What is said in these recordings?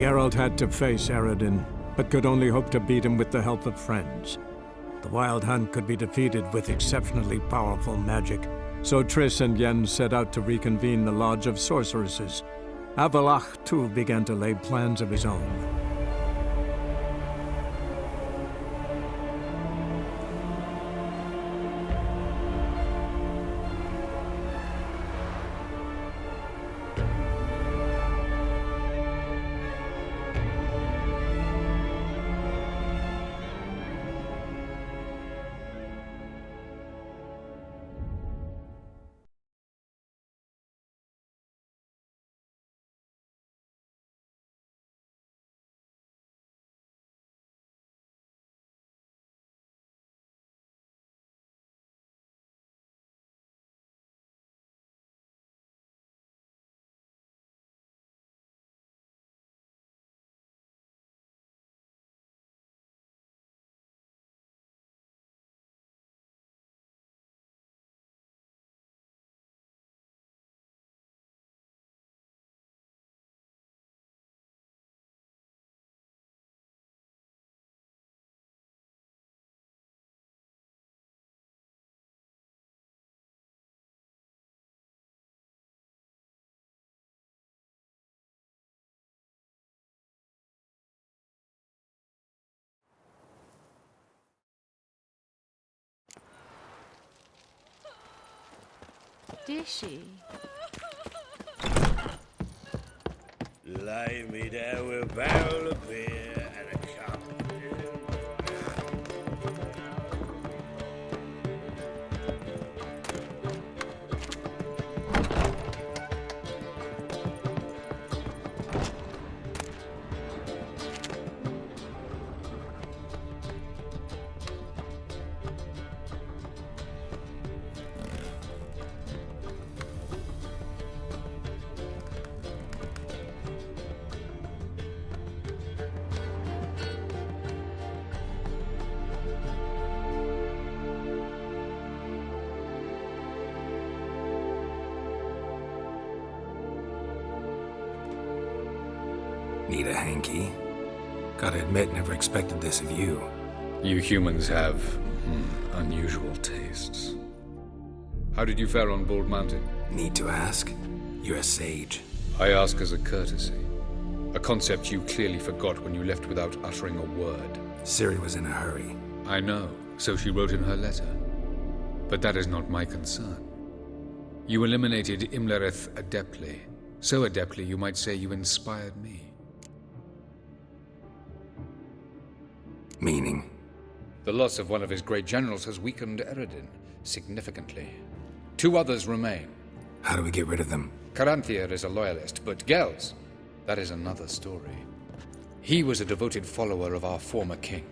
Geralt had to face Eredin, but could only hope to beat him with the help of friends. The Wild Hunt could be defeated with exceptionally powerful magic, so Triss and Yen set out to reconvene the Lodge of Sorceresses. Avallac'h, too, began to lay plans of his own. Did she? Lay me down with a barrel of beer and a cup of gin. Need a hanky? Gotta admit, never expected this of you. You humans have unusual tastes. How did you fare on Bald Mountain? Need to ask? You're a sage. I ask as a courtesy. A concept you clearly forgot when you left without uttering a word. Ciri was in a hurry. I know, so she wrote in her letter. But that is not my concern. You eliminated Imlerith adeptly. So adeptly you might say you inspired me. Meaning? The loss of one of his great generals has weakened Eredin significantly. 2 others remain. How do we get rid of them? Caranthir is a loyalist, but Gels, that is another story. He was a devoted follower of our former king.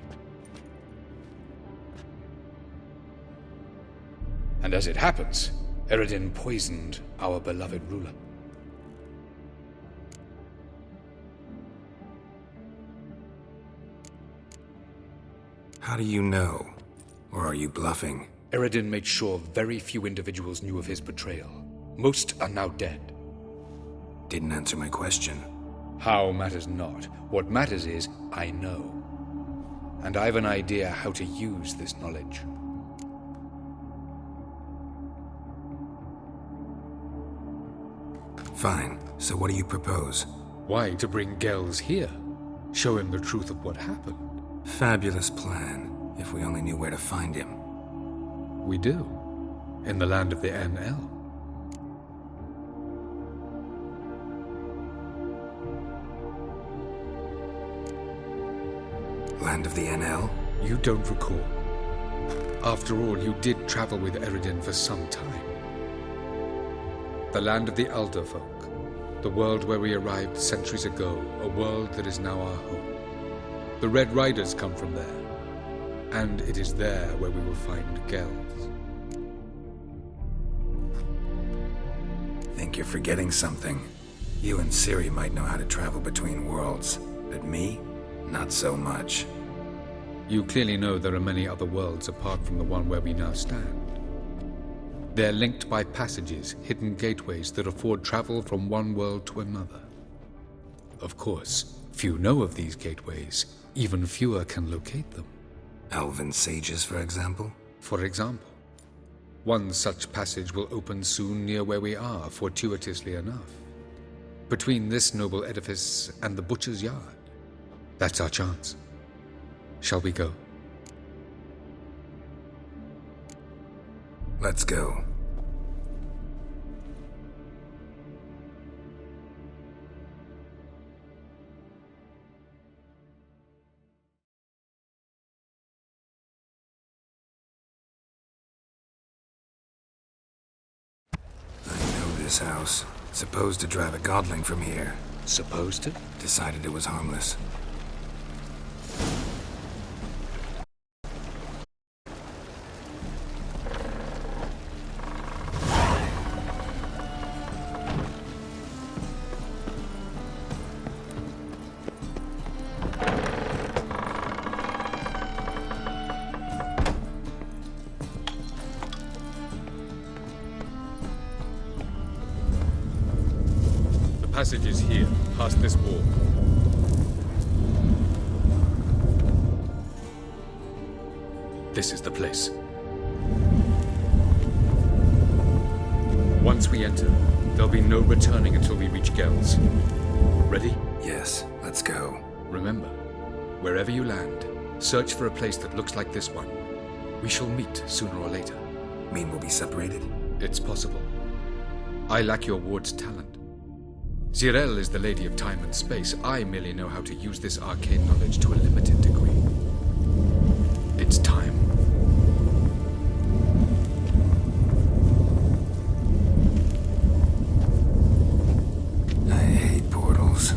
And as it happens, Eredin poisoned our beloved ruler. How do you know? Or are you bluffing? Eredin made sure very few individuals knew of his betrayal. Most are now dead. Didn't answer my question. How matters not. What matters is, I know. And I have an idea how to use this knowledge. Fine. So what do you propose? Why, to bring Gels here. Show him the truth of what happened. Fabulous plan, if we only knew where to find him. We do. In the land of the NL. Land of the NL? You don't recall. After all, you did travel with Eredin for some time. The land of the Alderfolk. The world where we arrived centuries ago. A world that is now our home. The Red Riders come from there. And it is there where we will find Gels. Think you're forgetting something. You and Ciri might know how to travel between worlds, but me? Not so much. You clearly know there are many other worlds apart from the one where we now stand. They're linked by passages, hidden gateways that afford travel from one world to another. Of course, Few know of these gateways. Even fewer can locate them. Elven sages, for example? For example, one such passage will open soon near where we are, fortuitously enough. Between this noble edifice and the butcher's yard. That's our chance. Shall we go? Let's go. This house. Supposed to drive a godling from here. Supposed to? Decided it was harmless. Passage is here, past this wall. This is the place. Once we enter, there'll be no returning until we reach Gel's. Ready? Yes, let's go. Remember, wherever you land, search for a place that looks like this one. We shall meet sooner or later. Mean we'll be separated? It's possible. I lack your ward's talent. Zirel is the lady of time and space. I merely know how to use this arcane knowledge to a limited degree. It's time. I hate portals.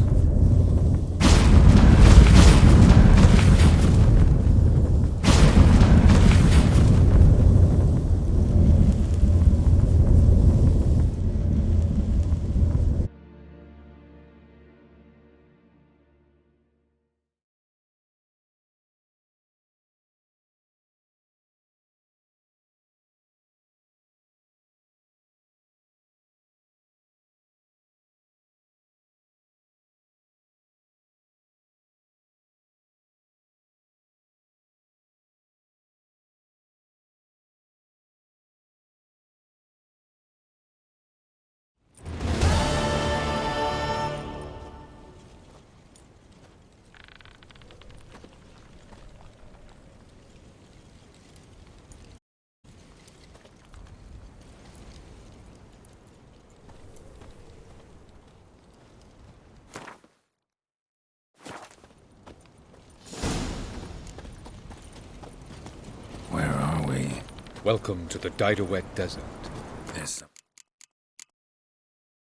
Welcome to the Didowet Desert.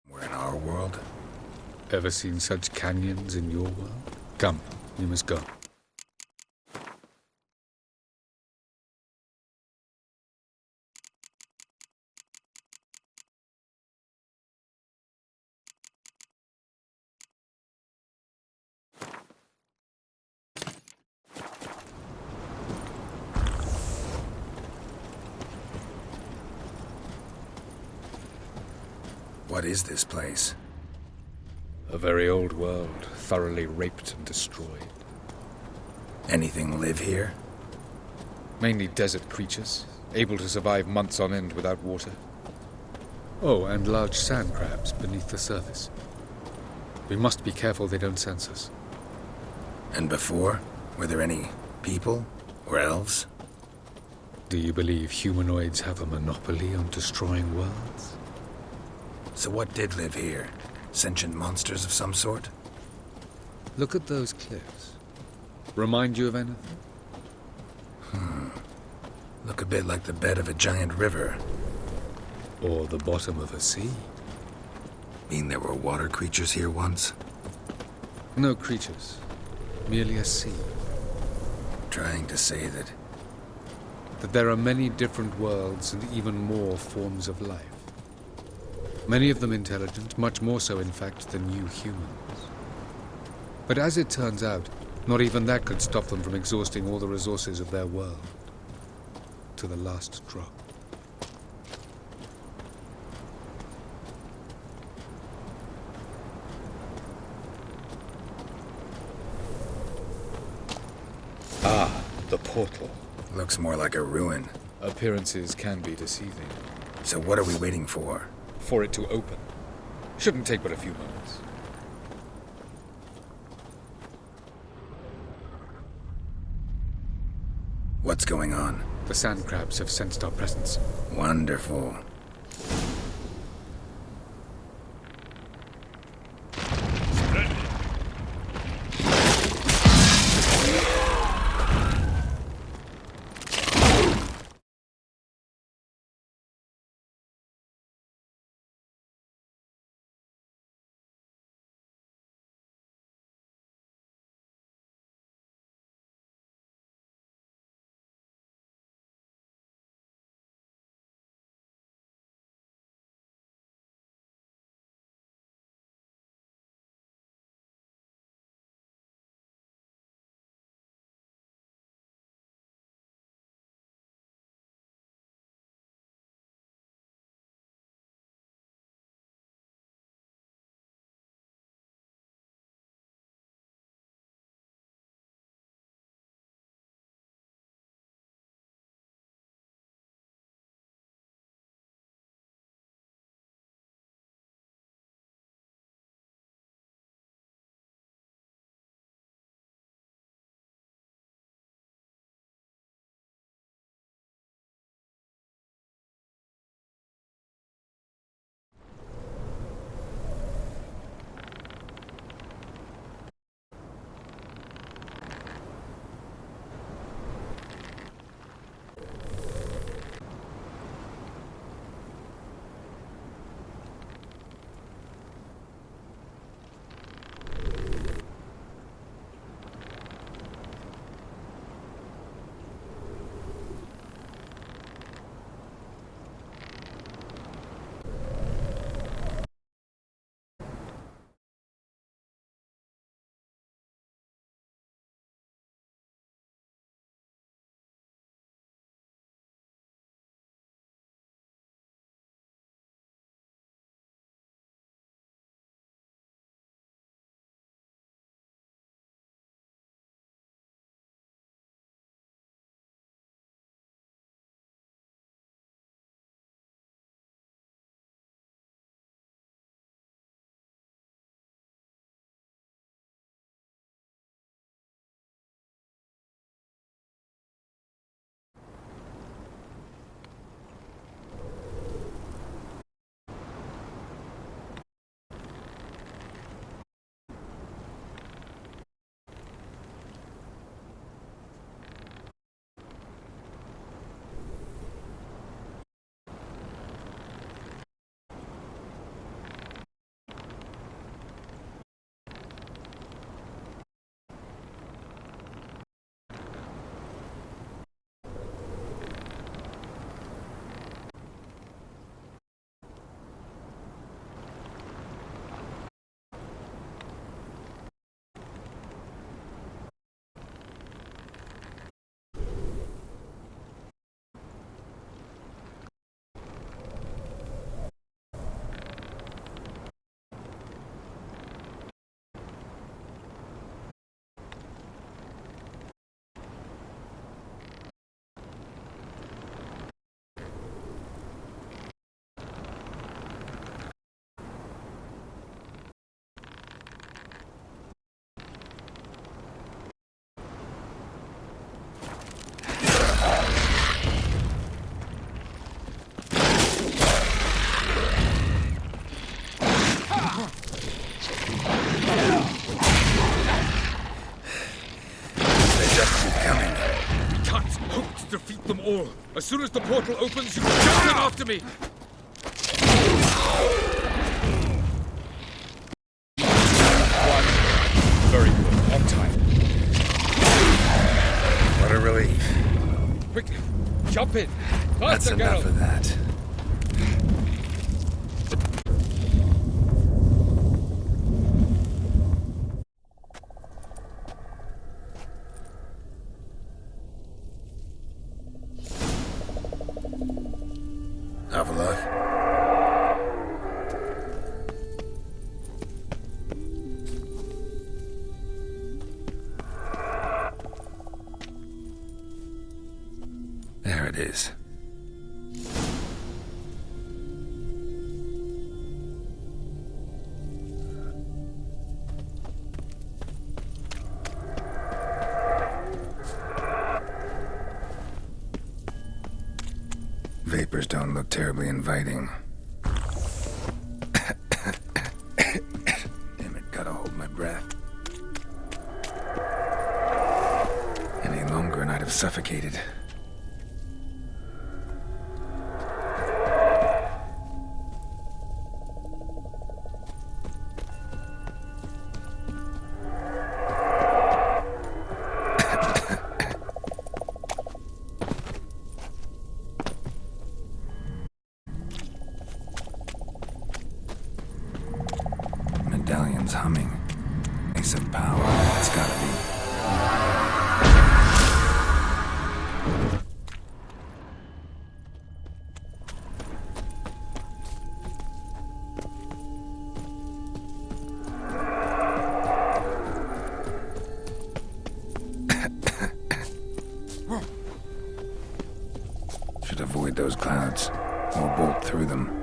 We're in our world. Ever seen such canyons in your world? Come, we must go. What is this place? A very old world, thoroughly raped and destroyed. Anything live here? Mainly desert creatures, able to survive months on end without water. Oh, and large sand crabs beneath the surface. We must be careful they don't sense us. And before? Were there any people? Or elves? Do you believe humanoids have a monopoly on destroying worlds? So what did live here? Sentient monsters of some sort? Look at those cliffs. Remind you of anything? Look a bit like the bed of a giant river. Or the bottom of a sea? Mean there were water creatures here once? No creatures. Merely a sea. Trying to say that... That there are many different worlds and even more forms of life. Many of them intelligent, much more so in fact than you humans. But as it turns out, not even that could stop them from exhausting all the resources of their world. To the last drop. The portal. Looks more like a ruin. Appearances can be deceiving. So what are we waiting for? For it to open. Shouldn't take but a few moments. What's going on? The sand crabs have sensed our presence. Wonderful. Defeat them all. As soon as the portal opens, you jump in after me. One. Very good. On time. What a relief. Quickly, jump in. That's Faster, enough Geralt. of that. Avila? it is. Vapors don't look terribly inviting. Damn it, gotta hold my breath. Any longer and I'd have suffocated. Medallion's humming. Ace of power. It's gotta be. Should avoid those clouds, or bolt through them.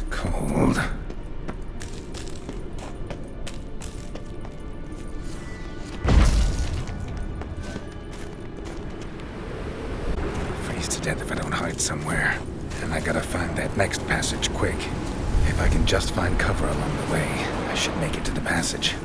Cold. Freeze to death if I don't hide somewhere. And I gotta find that next passage quick. If I can just find cover along the way, I should make it to the passage.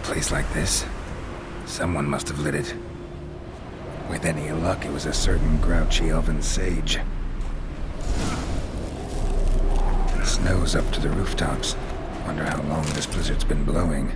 place like this? Someone must have lit it. With any luck, it was a certain grouchy elven sage. The snow's up to the rooftops. Wonder how long this blizzard's been blowing.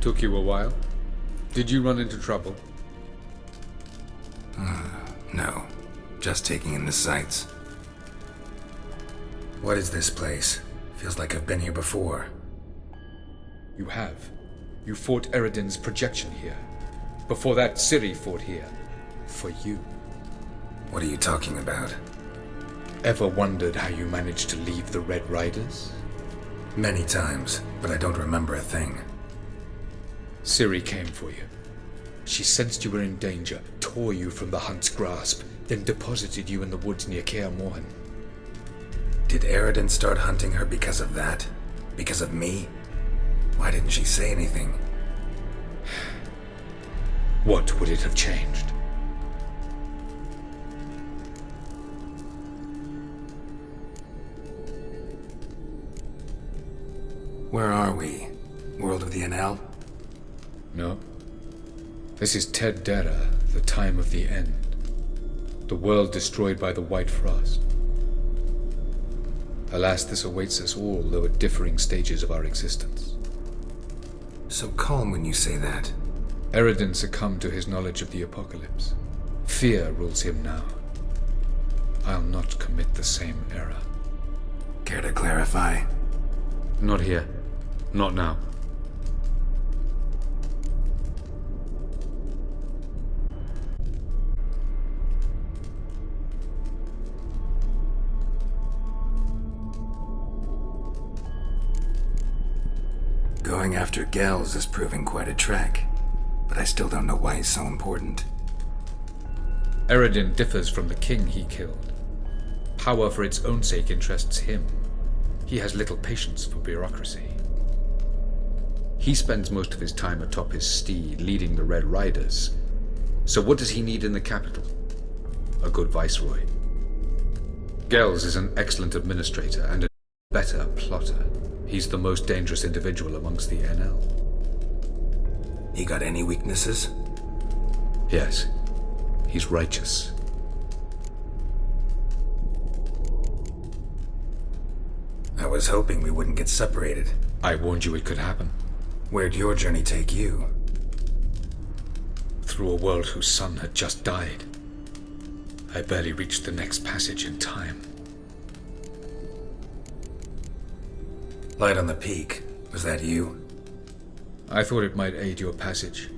Took you a while? Did you run into trouble? No. Just taking in the sights. What is this place? Feels like I've been here before. You have. You fought Eredin's projection here. Before that, Ciri fought here. For you. What are you talking about? Ever wondered how you managed to leave the Red Riders? Many times, but I don't remember a thing. Ciri came for you. She sensed you were in danger, tore you from the Hunt's grasp, then deposited you in the woods near Kaer Morhen. Did Eredin start hunting her because of that? Because of me? Why didn't she say anything? What would it have changed? Where are we? World of the Enel? No. This is Ted Dera, the time of the end. The world destroyed by the White Frost. Alas, this awaits us all, though at differing stages of our existence. So calm when you say that. Eredin succumbed to his knowledge of the apocalypse. Fear rules him now. I'll not commit the same error. Care to clarify? Not here. Not now. Going after Gels is proving quite a trek, but I still don't know why he's so important. Eredin differs from the king he killed. Power for its own sake interests him. He has little patience for bureaucracy. He spends most of his time atop his steed, leading the Red Riders. So what does he need in the capital? A good viceroy. Gels is an excellent administrator and a better plotter. He's the most dangerous individual amongst the Enel. He got any weaknesses? Yes. He's righteous. I was hoping we wouldn't get separated. I warned you it could happen. Where'd your journey take you? Through a world whose son had just died. I barely reached the next passage in time. Light on the peak. Was that you? I thought it might aid your passage.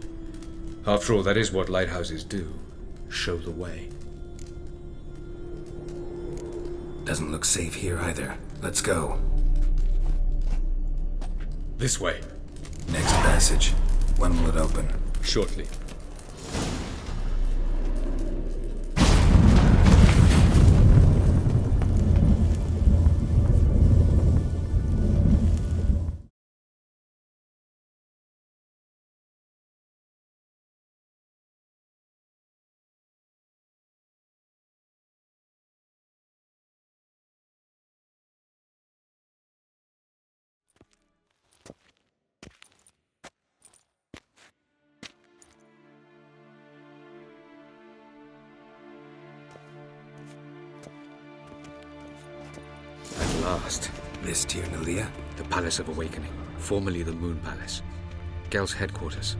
After all, that is what lighthouses do. Show the way. Doesn't look safe here either. Let's go. This way. Next passage. When will it open? Shortly. At last. This Tyr Nalia? The Palace of Awakening, formerly the Moon Palace. Gel's headquarters.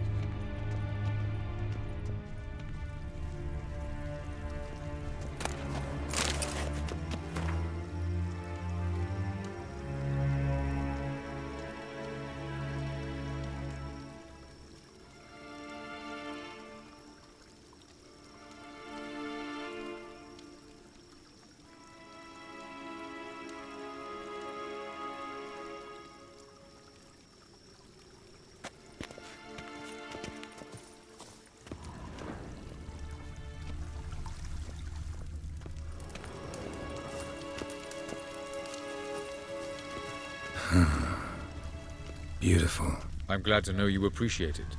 Beautiful. I'm glad to know you appreciate it.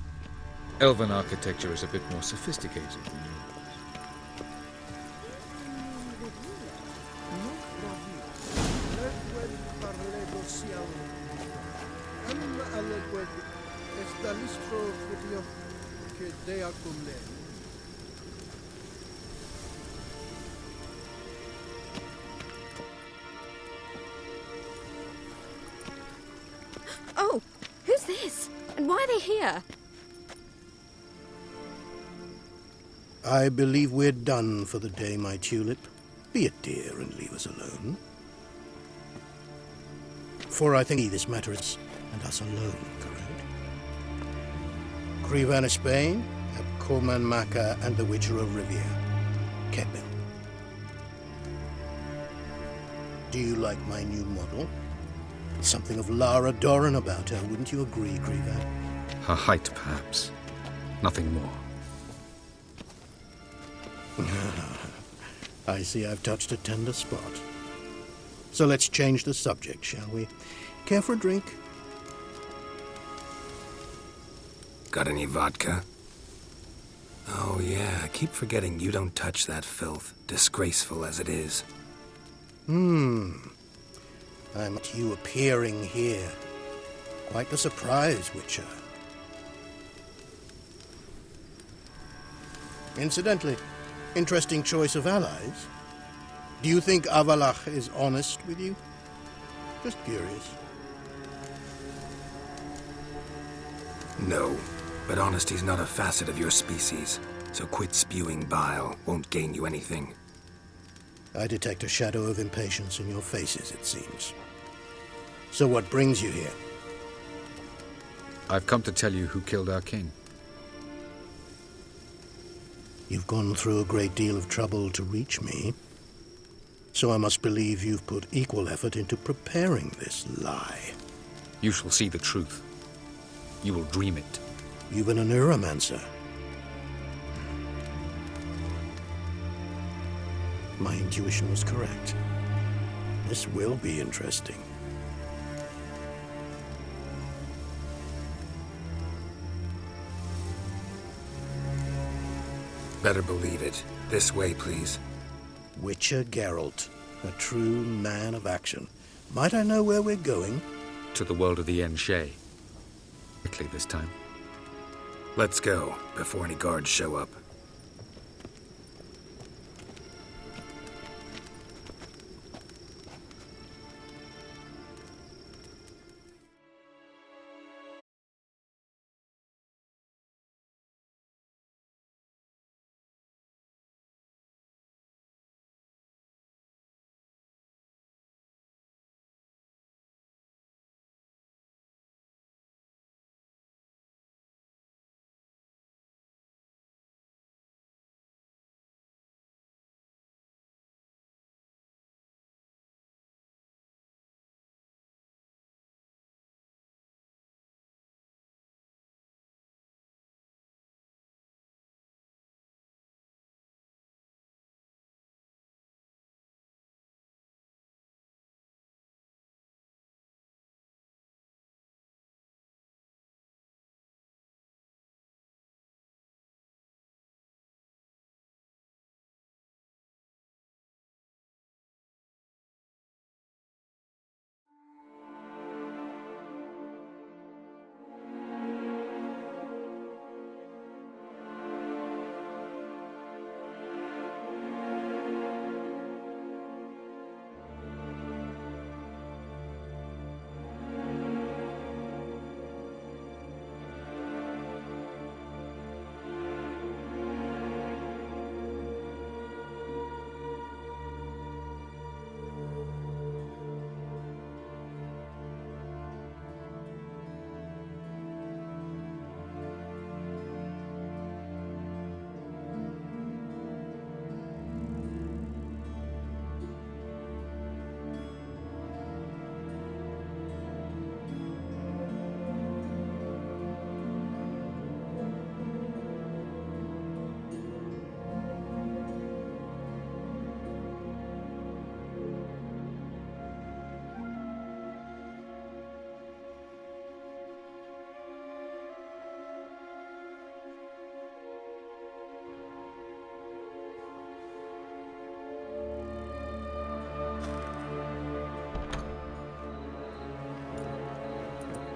Elven architecture is a bit more sophisticated than yours. Oh, who's this? And Why are they here? I believe we're done for the day, my tulip. Be a dear and leave us alone. For I think this matter is and us alone, correct? Krivan Spain, Coman Maka, and the Witcher of Rivia. Kepil. Do you like my new model? Something of Lara Doran about her, wouldn't you agree, Krivan? Her height, perhaps. Nothing more. I see I've touched a tender spot. So let's change the subject, shall we? Care for a drink? Got any vodka? Oh yeah, I keep forgetting you don't touch that filth, disgraceful as it is. I'm at you appearing here. Quite the surprise, Witcher. Incidentally, interesting choice of allies. Do you think Avallac'h is honest with you? Just curious. No, but honesty's not a facet of your species, so quit spewing bile. Won't gain you anything. I detect a shadow of impatience in your faces, it seems. So what brings you here? I've come to tell you who killed our king. You've gone through a great deal of trouble to reach me, so I must believe you've put equal effort into preparing this lie. You shall see the truth. You will dream it. You've been a neuromancer. My intuition was correct. This will be interesting. Better believe it. This way, please. Witcher Geralt, a true man of action. Might I know where we're going? To the world of the Enshe. Quickly this time. Let's go, before any guards show up.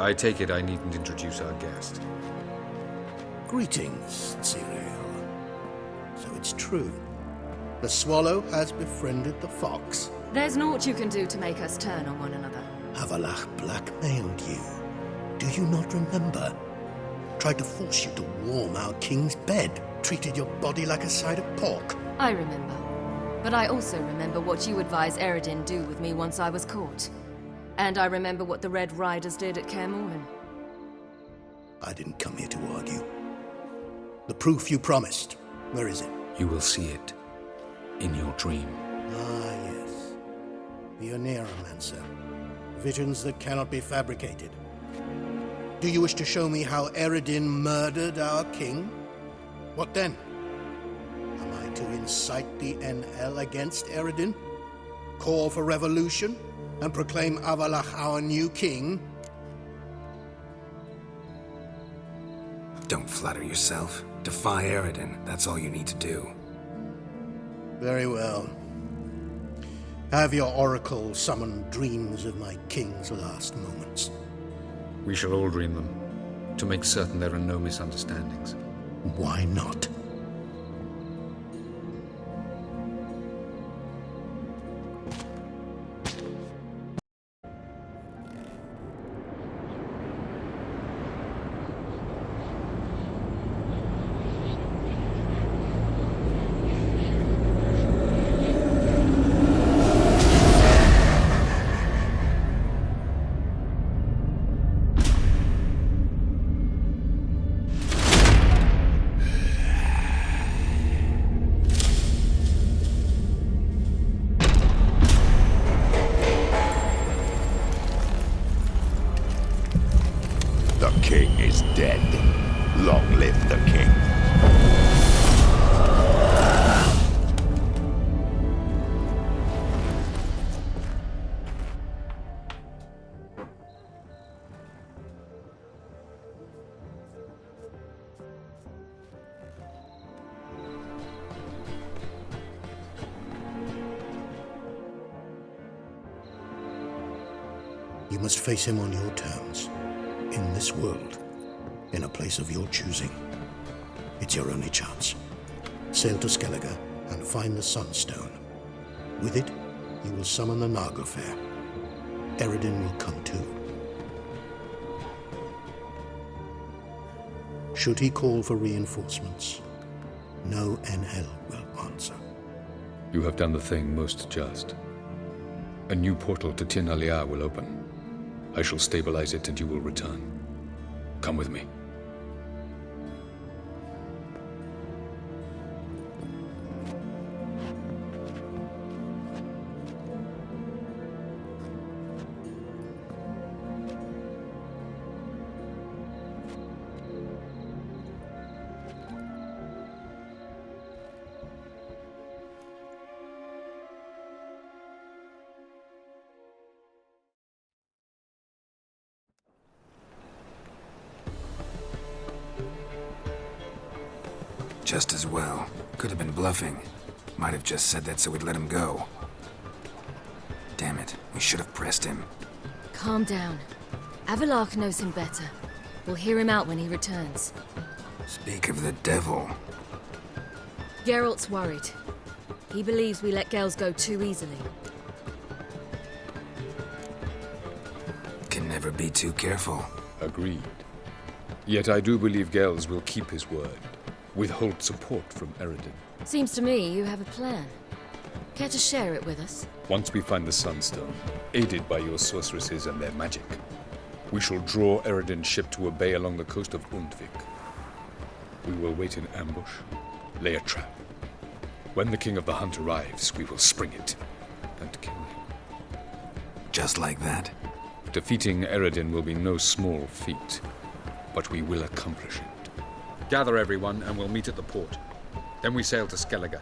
I take it I needn't introduce our guest. Greetings, Cyril. So it's true. The swallow has befriended the fox. There's naught you can do to make us turn on one another. Avallac'h blackmailed you. Do you not remember? tried to force you to warm our king's bed, treated your body like a side of pork. I remember. But I also remember what you advised Eredin do with me once I was caught. And I remember what the Red Riders did at Kaer Morhen. I didn't come here to argue. The proof you promised, where is it? You will see it in your dream. Ah, yes. The Oneiromancer. Visions that cannot be fabricated. Do you wish to show me how Eredin murdered our king? What then? Am I to incite the NL against Eredin? Call for revolution? And proclaim Avalach our new king? Don't flatter yourself. Defy Eredin. That's all you need to do. Very well. Have your oracle summon dreams of my king's last moments. We shall all dream them, to make certain there are no misunderstandings. Why not? The king is dead. Long live the king. You must face him on your terms. In this world, in a place of your choosing. It's your only chance. Sail to Skellige and find the Sunstone. With it, you will summon the Naglfar. Eredin will come too. Should he call for reinforcements, no NL will answer. You have done the thing most just. A new portal to Tir Naliar will open. I shall stabilize it and you will return. Come with me. Just as well. Could have been bluffing. Might have just said that so we'd let him go. Damn it, we should have pressed him. Calm down. Avalach knows him better. We'll hear him out when he returns. Speak of the devil. Geralt's worried. He believes we let Gels go too easily. Can never be too careful. Agreed. Yet I do believe Gels will keep his word. Withhold support from Eredin. Seems to me you have a plan. Care to share it with us? Once we find the Sunstone, aided by your sorceresses and their magic, we shall draw Eredin's ship to a bay along the coast of Undvik. We will wait in ambush, lay a trap. When the King of the Hunt arrives, we will spring it and kill him. Just like that? Defeating Eredin will be no small feat, but we will accomplish it. Gather everyone, and we'll meet at the port. Then we sail to Skellige.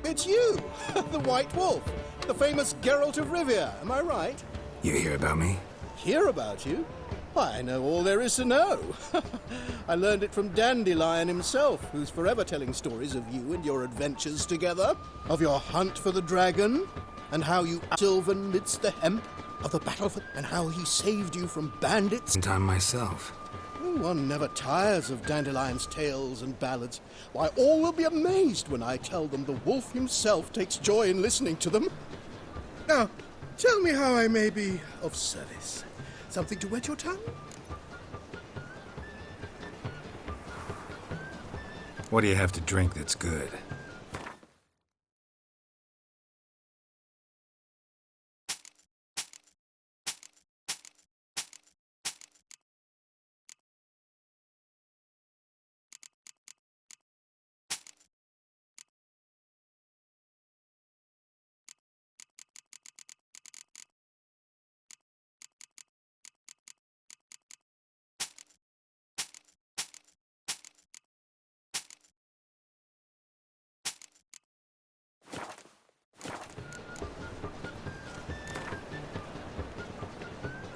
It's you, the White Wolf, the famous Geralt of Rivia, am I right? You hear about me? Hear about you? Why, I know all there is to know. I learned it from Dandelion himself, who's forever telling stories of you and your adventures together, of your hunt for the dragon, and how you Sylvan midst the hemp of the battlefield, and how he saved you from bandits. In time myself. One never tires of Dandelion's tales and ballads. Why, all will be amazed when I tell them the wolf himself takes joy in listening to them. Now, tell me how I may be of service. Something to wet your tongue? What do you have to drink that's good?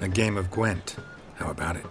A game of Gwent. How about it?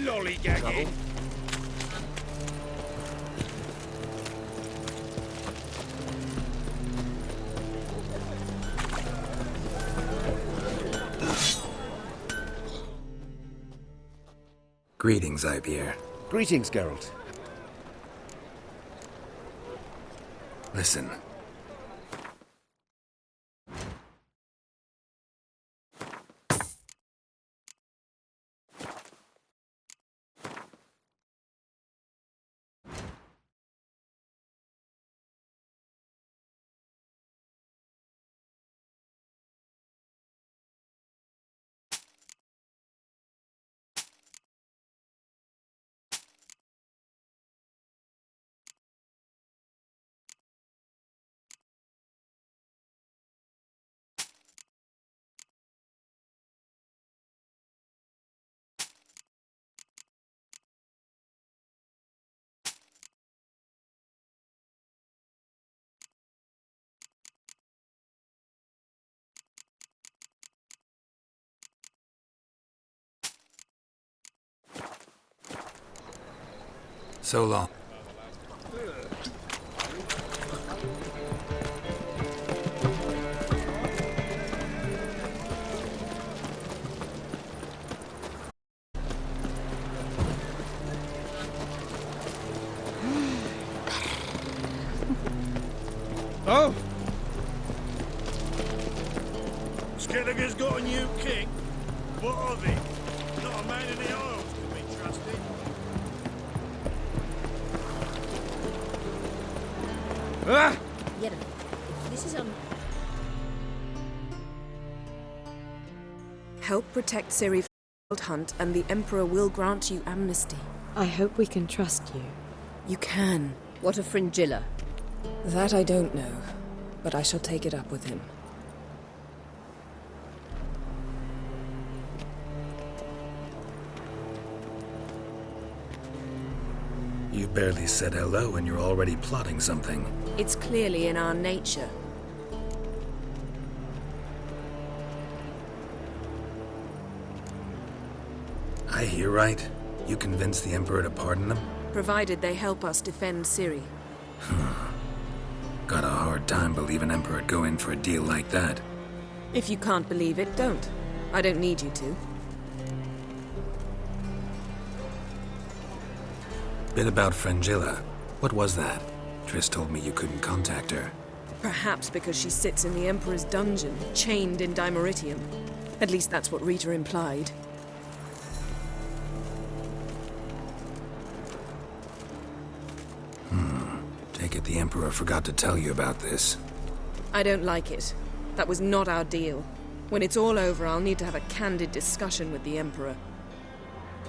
lollygagging? Greetings, Ivier. Greetings, Geralt. Listen. So long. Oh! Skellige's got a new king. What of it? Not a man in the Isles can be trusted. Ah! Yerren, this is on. Help protect Ciri from the Wild Hunt, and the Emperor will grant you amnesty. I hope we can trust you. You can. What of Fringilla? That I don't know, but I shall take it up with him. You barely said hello and you're already plotting something. It's clearly in our nature. I hear right? You convinced the Emperor to pardon them? Provided they help us defend Ciri. Got a hard time believing Emperor'd go in for a deal like that. If you can't believe it, don't. I don't need you to. Bit about Fringilla. What was that? Triss told me you couldn't contact her. Perhaps because she sits in the Emperor's dungeon, chained in Dimeritium. At least that's what Rita implied. Take it the Emperor forgot to tell you about this. I don't like it. That was not our deal. When it's all over, I'll need to have a candid discussion with the Emperor.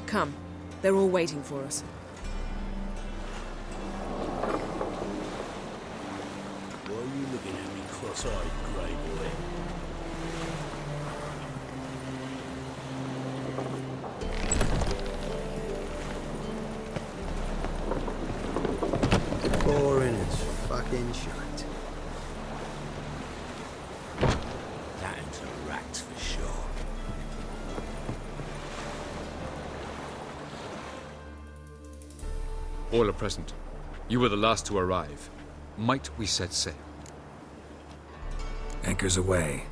Come. They're all waiting for us. Why are you looking at me cross-eyed, grey boy? Boring as fucking shite. That ain't a rat for sure. All are present. You were the last to arrive. Might we set sail? Anchors away.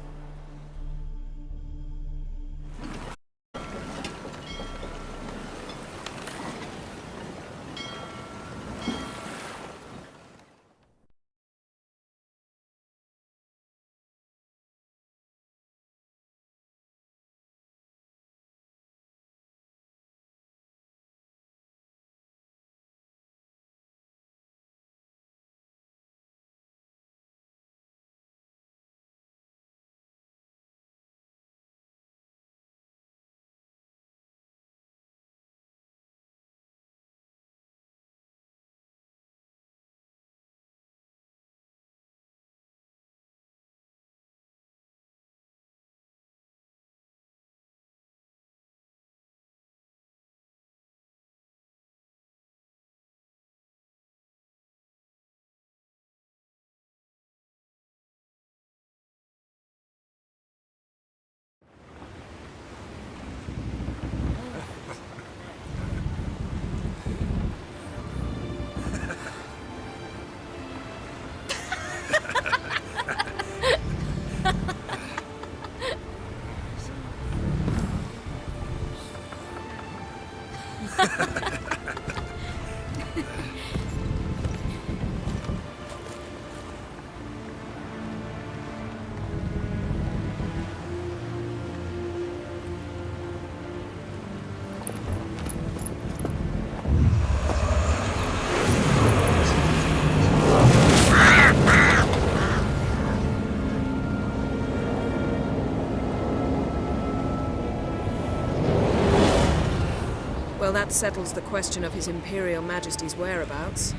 that settles the question of His Imperial Majesty's whereabouts.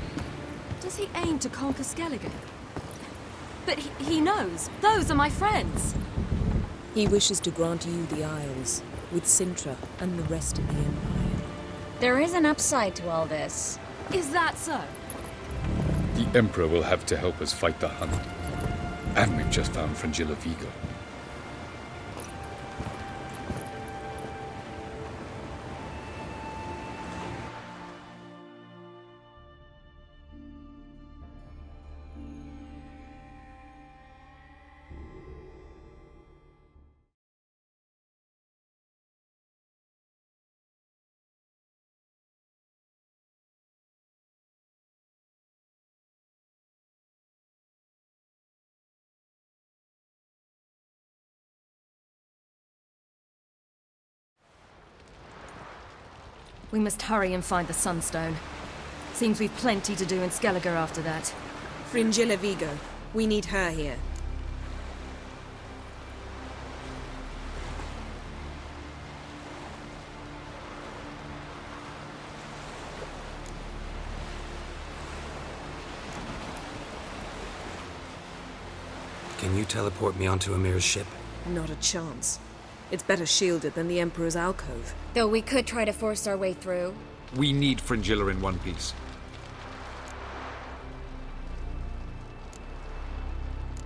Does he aim to conquer Skellige? But he knows. Those are my friends. He wishes to grant you the Isles, with Sintra and the rest of the Empire. There is an upside to all this. Is that so? The Emperor will have to help us fight the Hunt. And we've just found Fringilla Vigo. We must hurry and find the Sunstone. Seems we've plenty to do in Skellige after that. Fringilla Vigo. We need her here. Can you teleport me onto Amir's ship? Not a chance. It's better shielded than the Emperor's alcove. Though we could try to force our way through. We need Fringilla in one piece.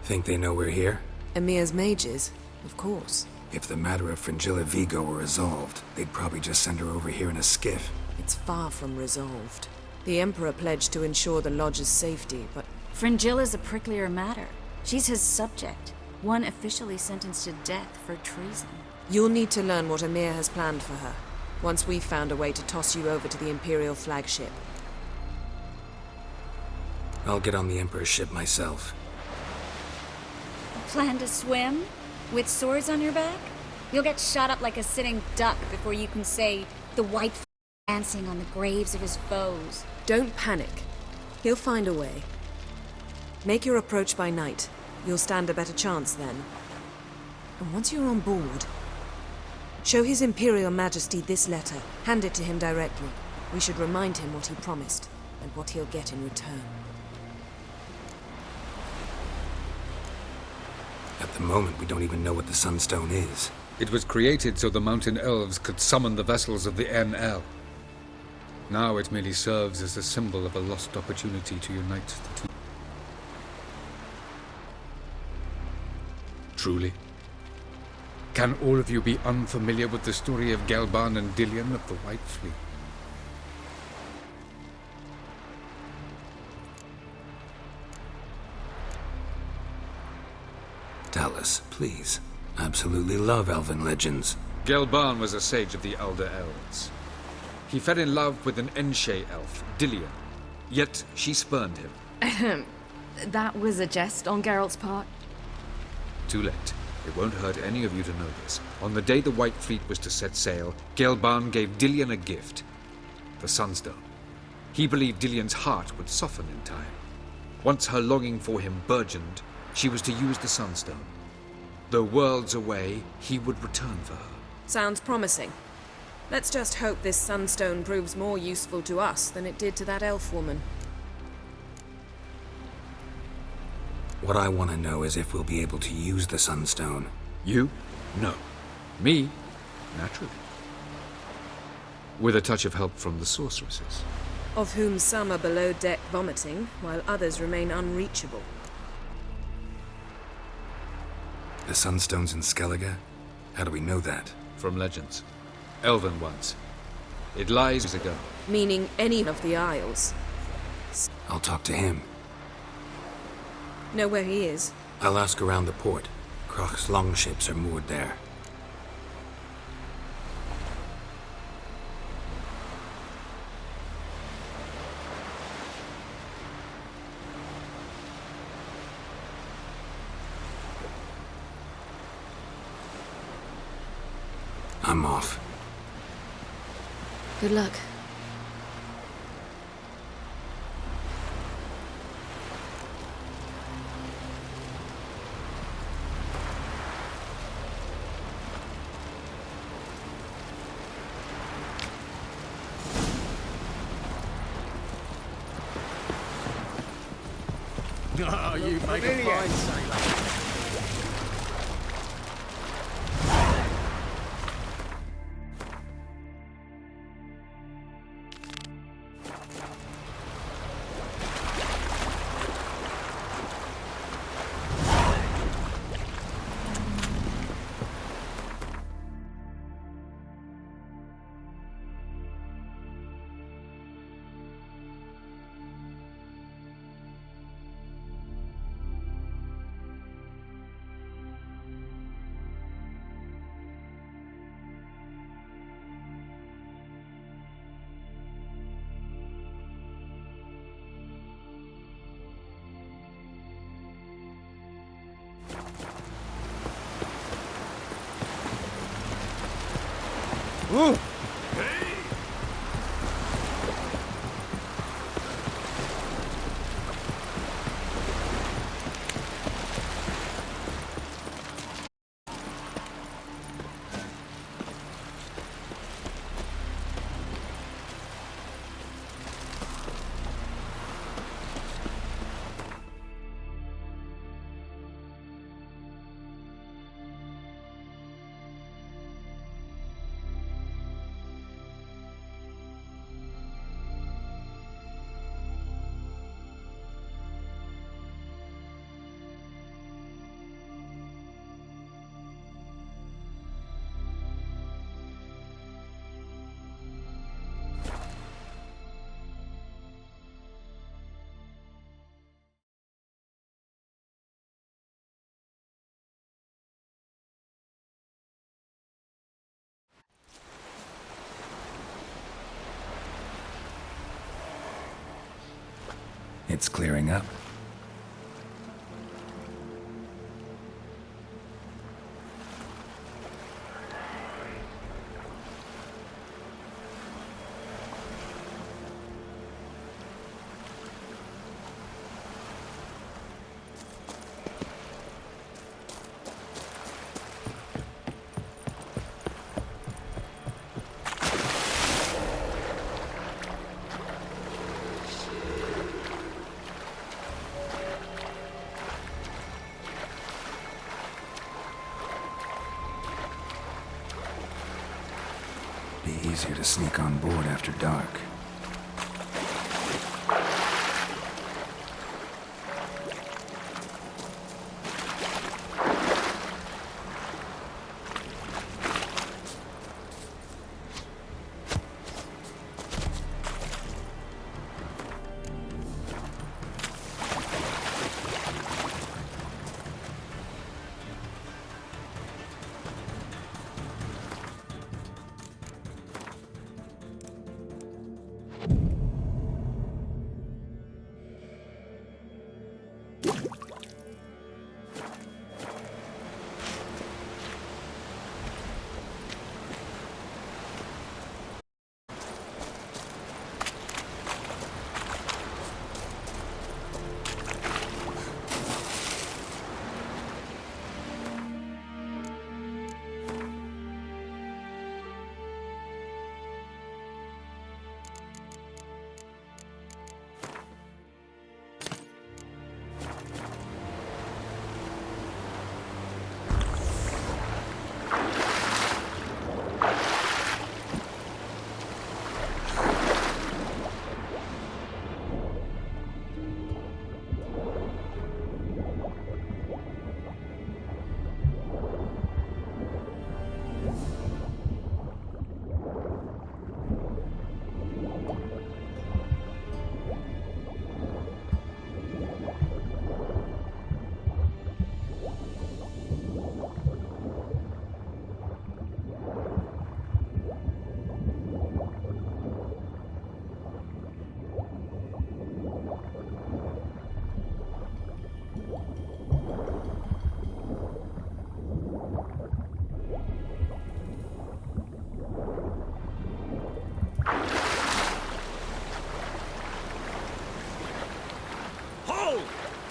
Think they know we're here? Emir's mages, of course. If the matter of Fringilla Vigo were resolved, they'd probably just send her over here in a skiff. It's far from resolved. The Emperor pledged to ensure the Lodge's safety, but... Fringilla's a pricklier matter. She's his subject, one officially sentenced to death for treason. You'll need to learn what Emir has planned for her, once we've found a way to toss you over to the Imperial flagship. I'll get on the Emperor's ship myself. Plan to swim? With swords on your back? You'll get shot up like a sitting duck before you can say, the white dancing on the graves of his foes. Don't panic. He'll find a way. Make your approach by night. You'll stand a better chance then. And once you're on board, show His Imperial Majesty this letter. Hand it to him directly. We should remind him what he promised, and what he'll get in return. At the moment, we don't even know what the Sunstone is. It was created so the Mountain Elves could summon the vessels of the NL. Now it merely serves as a symbol of a lost opportunity to unite the two. Truly? Can all of you be unfamiliar with the story of Gelban and Dillion of the White Fleet? Tell us, please. Absolutely love elven legends. Gelban was a sage of the Elder Elves. He fell in love with an Enshe elf, Dillion, yet she spurned him. That was a jest on Geralt's part. Too late. It won't hurt any of you to know this. On the day the White Fleet was to set sail, Gelban gave Dillion a gift. The Sunstone. He believed Dillion's heart would soften in time. Once her longing for him burgeoned, she was to use the Sunstone. Though worlds away, he would return for her. Sounds promising. Let's just hope this Sunstone proves more useful to us than it did to that elf woman. What I want to know is if we'll be able to use the Sunstone. You? No. Me? Naturally. With a touch of help from the sorceresses. Of whom some are below deck vomiting, while others remain unreachable. The Sunstone's in Skellige? How do we know that? From legends. Elven ones. It lies years ago. Meaning any of the Isles. I'll talk to him. Know where he is? I'll ask around the port. Croc's longships are moored there. I'm off. Good luck. Oh, you make a fine sailor. Ooh. It's clearing up. Be easier to sneak on board after dark.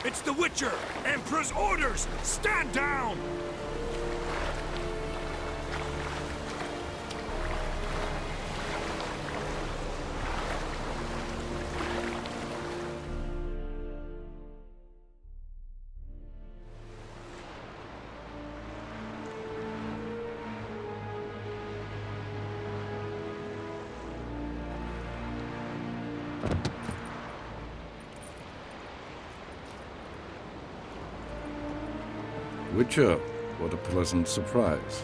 It's the Witcher! Emperor's orders! Stand down! Witcher, what a pleasant surprise.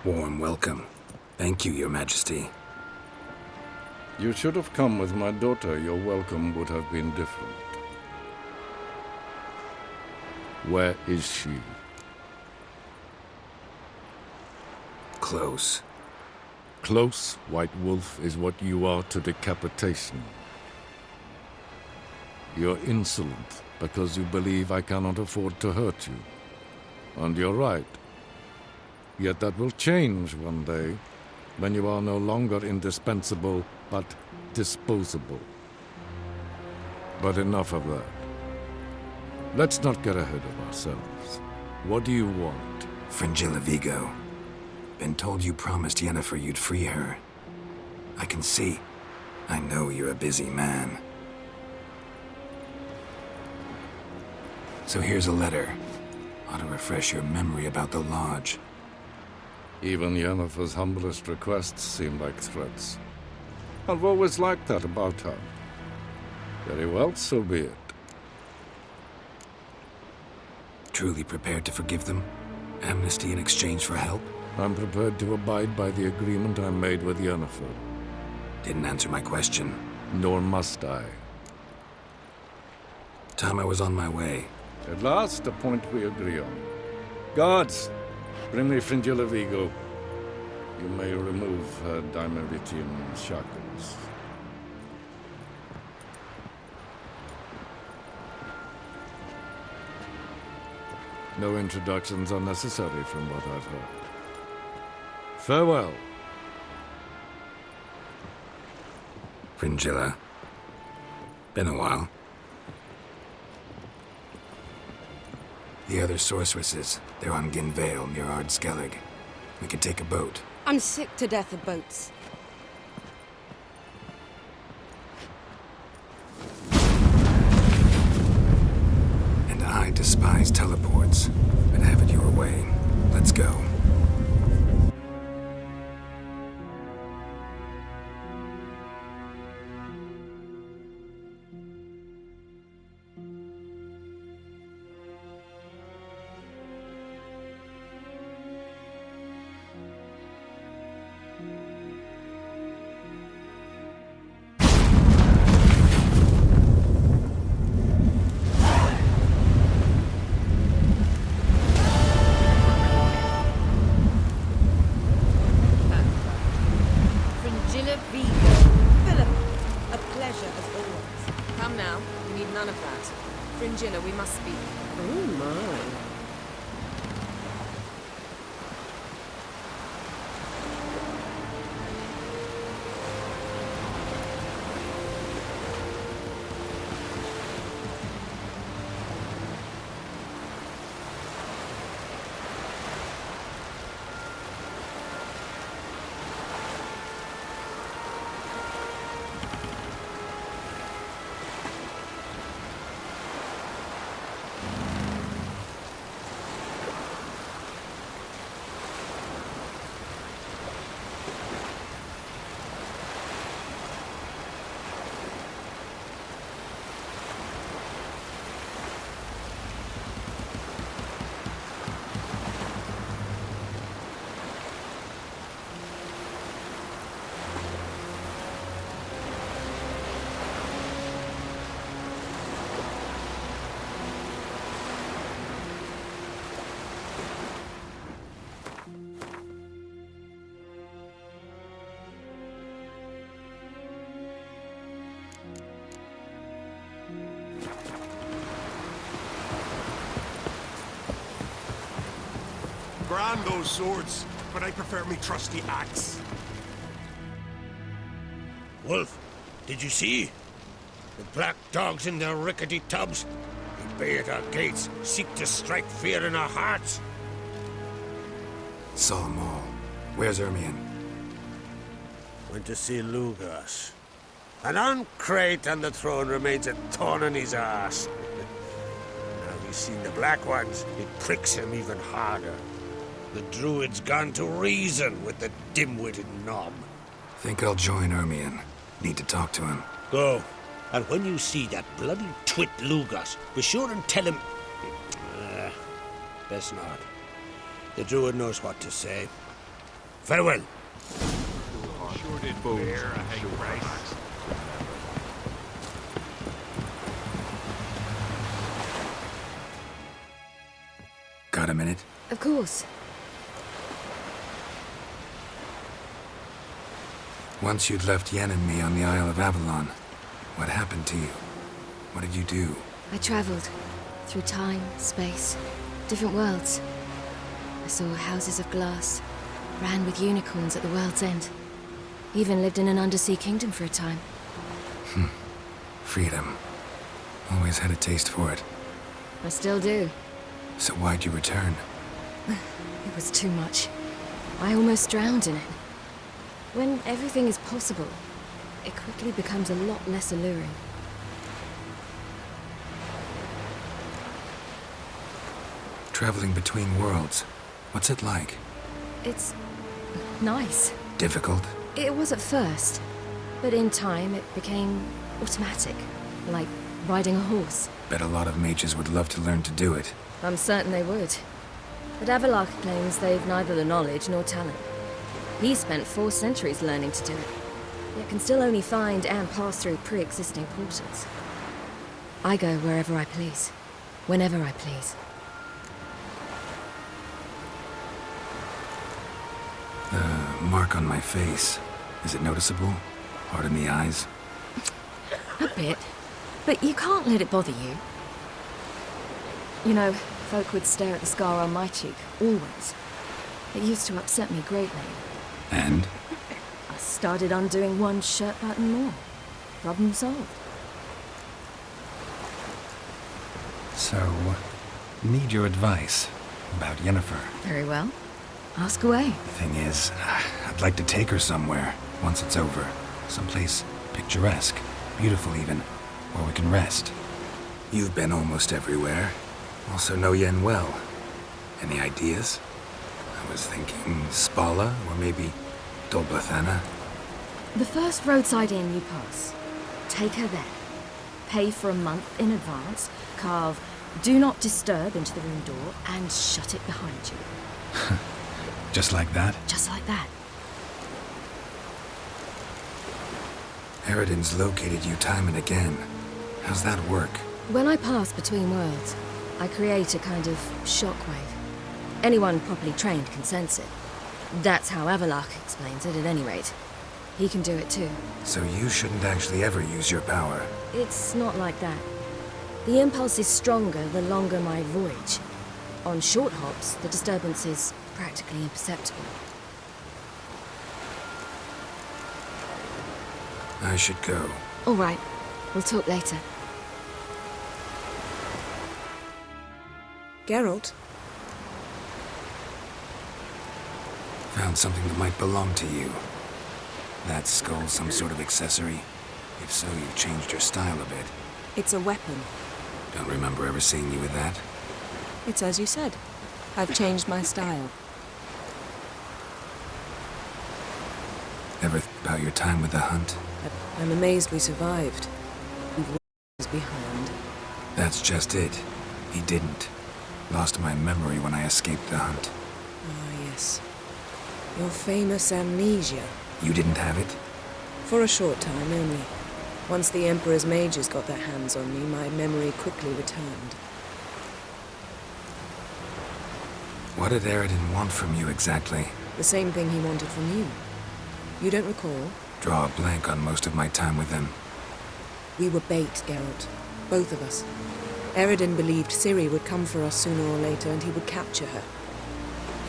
Warm welcome. Thank you, Your Majesty. You should have come with my daughter. Your welcome would have been different. Where is she? Close. Close, White Wolf, is what you are to decapitation. You're insolent because you believe I cannot afford to hurt you. And you're right. Yet that will change one day, when you are no longer indispensable, but disposable. But enough of that. Let's not get ahead of ourselves. What do you want? Fringilla Vigo. Been told you promised Yennefer you'd free her. I can see. I know you're a busy man. So here's a letter. Ought to refresh your memory about the Lodge. Even Yennefer's humblest requests seem like threats. I've always liked that about her. Very well, so be it. Truly prepared to forgive them? Amnesty in exchange for help? I'm prepared to abide by the agreement I made with Yennefer. Didn't answer my question. Nor must I. Time I was on my way. At last, a point we agree on. Guards, bring me Fringilla Vigo. You may remove her Dimeritian shackles. No introductions are necessary from what I've heard. Farewell. Fringilla. Been a while. The other sorceresses, they're on Ginvale near Ard-Skellig. We could take a boat. I'm sick to death of boats. And I despise teleports. But have it your way. Let's go. Fringilla, we must speak. Oh my. Grand those swords, but I prefer me trusty axe. Wolf, did you see? The black dogs in their rickety tubs. They bay at our gates, seek to strike fear in our hearts. Saw them all. Where's Ermion? Went to see Lugas. And on Crate on the throne remains a thorn in his ass. Now he's seen the Black Ones, it pricks him even harder. The Druid's gone to reason with the dim-witted knob. Think I'll join Ermion. Need to talk to him. Go. And when you see that bloody twit Lugas, be sure and tell him... best not. The druid knows what to say. Farewell. Sure did bear a hate price. Got a minute? Of course. Once you'd left Yen and me on the Isle of Avalon, what happened to you? What did you do? I traveled through time, space, different worlds. I saw houses of glass, ran with unicorns at the world's end. Even lived in an undersea kingdom for a time. Freedom. Always had a taste for it. I still do. So why'd you return? It was too much. I almost drowned in it. When everything is possible, it quickly becomes a lot less alluring. Traveling between worlds. What's it like? It's nice. Difficult? It was at first, but in time it became automatic, like riding a horse. Bet a lot of mages would love to learn to do it. I'm certain they would. But Avalok claims they've neither the knowledge nor talent. He spent 4 centuries learning to do it, yet can still only find and pass through pre-existing portals. I go wherever I please, whenever I please. The mark on my face, is it noticeable? Hard in the eyes? A bit, but you can't let it bother you. You know, folk would stare at the scar on my cheek, always. It used to upset me greatly. And? I started undoing one shirt button more. Problem solved. So, need your advice about Yennefer. Very well. Ask away. Thing is, I'd like to take her somewhere, once it's over. Someplace picturesque, beautiful even, where we can rest. You've been almost everywhere. Also know Yen well. Any ideas? I was thinking Spala, or maybe Dol Blathanna. The first roadside inn you pass, take her there. Pay for a month in advance, carve "Do Not Disturb" into the room door, and shut it behind you. Just like that? Just like that. Eredin's located you time and again. How's that work? When I pass between worlds, I create a kind of shockwave. Anyone properly trained can sense it. That's how Avalok explains it, at any rate. He can do it too. So you shouldn't actually ever use your power. It's not like that. The impulse is stronger the longer my voyage. On short hops, the disturbance is practically imperceptible. I should go. All right. We'll talk later. Geralt? Found something that might belong to you. That skull some sort of accessory? If so, you've changed your style a bit. It's a weapon. Don't remember ever seeing you with that. It's as you said. I've changed my style. Ever about your time with the hunt? I'm amazed we survived. We've left behind. That's just it. He didn't. Lost my memory when I escaped the hunt. Ah, yes. Your famous amnesia. You didn't have it? For a short time only. Once the Emperor's mages got their hands on me, my memory quickly returned. What did Eredin want from you exactly? The same thing he wanted from you. You don't recall? Draw a blank on most of my time with him. We were bait, Geralt. Both of us. Eredin believed Ciri would come for us sooner or later and he would capture her.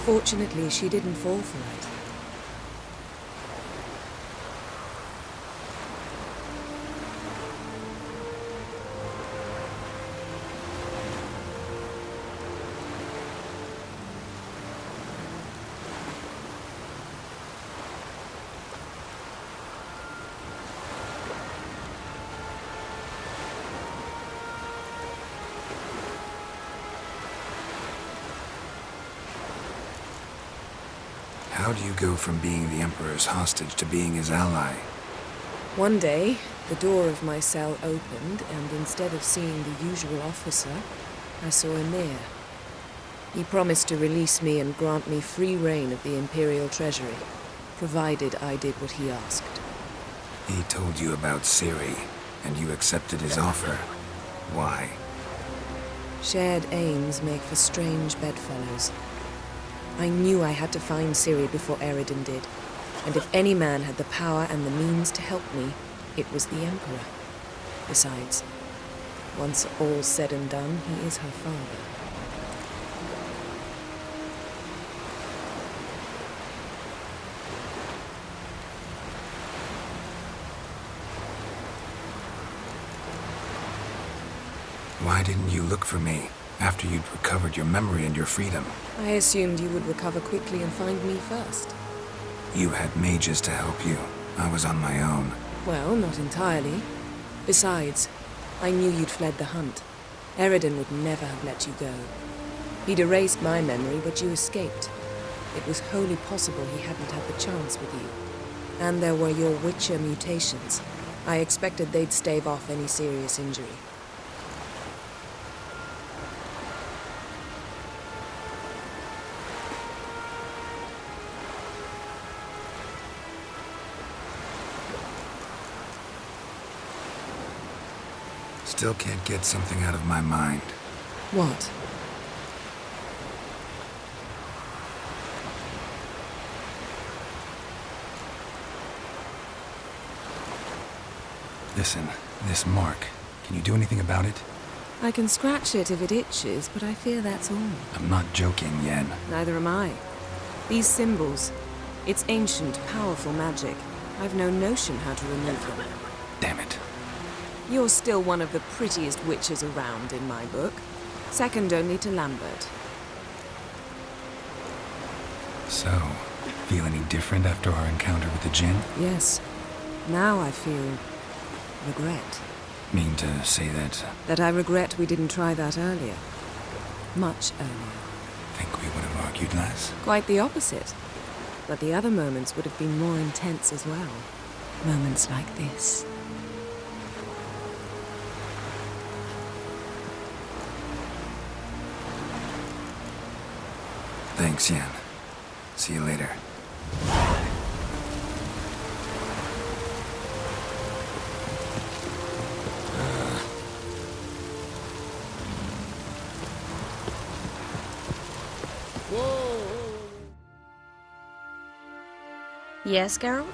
Fortunately, she didn't fall for it. How do you go from being the Emperor's hostage to being his ally? One day, The door of my cell opened, and instead of seeing the usual officer, I saw Emir. He promised to release me and grant me free reign of the Imperial Treasury, provided I did what he asked. He told you about Ciri, and you accepted his offer. Why? Shared aims make for strange bedfellows. I knew I had to find Ciri before Eredin did, and if any man had the power and the means to help me, it was the Emperor. Besides, once all's said and done, he is her father. Why didn't you look for me after you'd recovered your memory and your freedom? I assumed you would recover quickly and find me first. You had mages to help you. I was on my own. Well, not entirely. Besides, I knew you'd fled the hunt. Eredin would never have let you go. He'd erased my memory, but you escaped. It was wholly possible he hadn't had the chance with you. And there were your Witcher mutations. I expected they'd stave off any serious injury. Still can't get something out of my mind. What? Listen, this mark. Can you do anything about it? I can scratch it if it itches, but I fear that's all. I'm not joking, Yen. Neither am I. These symbols, it's ancient, powerful magic. I've no notion how to remove them. Damn it. You're still one of the prettiest witches around in my book. Second only to Lambert. So, feel any different after our encounter with the Jinn? Yes. Now I feel regret. Mean to say that? That I regret we didn't try that earlier. Much earlier. Think we would have argued less? Quite the opposite. But the other moments would have been more intense as well. Moments like this. Thanks, Yen. See you later. Yes, Geralt?